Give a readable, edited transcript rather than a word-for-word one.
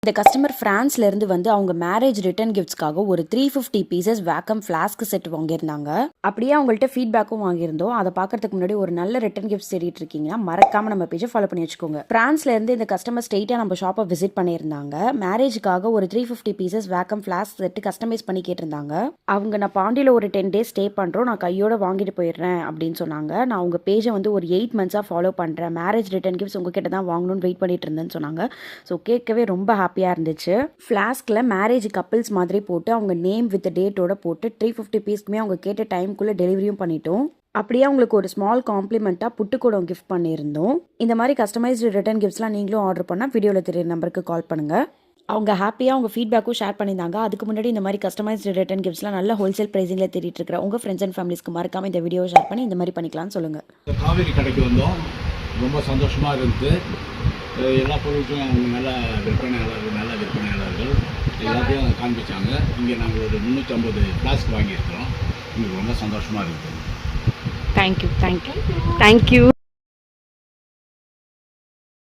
இந்த கஸ்டமர் ஃப்ரான்ஸ்லேருந்து வந்து அவங்க மேரேஜ் ரிட்டர்ன் கிஃப்ட்ஸ்க்காக ஒரு 350 பீசஸ் வேக்கம் ஃப்ளாஸ்க் செட் வாங்கியிருந்தாங்க. அப்படியே அவங்கள்ட்ட ஃபீட்பேக்கும் வாங்கியிருந்தோம். அதை பார்க்கறதுக்கு முன்னாடி ஒரு நல்ல ரிட்டர்ன் கிஃப்ட் தேடிட்டு இருக்கீங்கன்னா மறக்காம நம்ம பேஜை ஃபாலோ பண்ணி வச்சுக்கோங்க. ஃப்ரான்ஸ்லேருந்து இந்த கஸ்டமர் ஸ்ட்ரெயிட்டாக நம்ம ஷாப்பை விசிட் பண்ணியிருந்தாங்க. மேரேஜுக்காக ஒரு 350 pieces vacuum flask set customise பண்ணி கேட்டிருந்தாங்க. அவங்க நான் பாண்டியில் ஒரு 10 days ஸ்டே பண்ணுறோம், நான் கையோட வாங்கிட்டு போயிடுறேன் அப்படின்னு சொன்னாங்க. நான் உங்கள் பேஜை வந்து ஒரு 8 months ஃபாலோ பண்ணுறேன், மேரேஜ் ரிட்டர்ன் கிஃப்ட்ஸ் உங்ககிட்ட தான் வாங்கணும்னு வெயிட் பண்ணிட்டு இருந்தேன்னு சொன்னாங்க. ஸோ கேட்கவே ரொம்ப ஹாப்பியாக இருந்துச்சு. ஃப்ளாஸ்கில் மேரேஜ் கப்பிள்ஸ் மாதிரி போட்டு அவங்க நேம் வித் டேட்டோட போட்டு 350 பீஸ்க்குமே அவங்க கேட்ட டைமுக்குள்ளே டெலிவரியும் பண்ணிட்டோம். அப்படியே அவங்களுக்கு ஒரு ஸ்மால் காம்ப்ளிமெண்ட்டாக புட்டுக்கூடம் கிஃப்ட் பண்ணியிருந்தோம். இந்த மாதிரி கஸ்டமைஸ்டு ரிட்டர்ன் கிஃப்ட்ஸ்லாம் நீங்களும் ஆர்டர் பண்ணால் வீடியோவில் தெரிய நம்பருக்கு கால் பண்ணுங்கள். அவங்க ஹாப்பியாக அவங்க ஃபீட்பேக்கும் ஷேர் பண்ணியிருந்தாங்க. அதுக்கு முன்னாடி இந்த மாதிரி கஸ்டமைஸ்டு ரிட்டர்ன் கிஃப்ட்ஸ்லாம் நல்ல ஹோல்சேல் ப்ரைஸிங்கில் தேடிட்டு இருக்கிற உங்கள் ஃப்ரெண்ட்ஸ் அண்ட் ஃபேமிலிஸ்க்கு மறக்காமல் இந்த வீடியோ ஷேர் பண்ணி இந்த மாதிரி பண்ணிக்கலாம்னு சொல்லுங்கள். காவேரி கடைக்கு வந்தோம், ரொம்ப சந்தோஷமாக இருந்துச்சு. எல்லா பொருட்களும் அவங்க நல்ல விற்பனையாளர்கள் எல்லாத்தையும் காண்பிச்சாங்க. இங்கே நாங்கள் ஒரு 350 ஃப்ளாஸ்க் வாங்கியிருக்கிறோம். எங்களுக்கு ரொம்ப சந்தோஷமாக இருக்குது. தேங்க்யூ.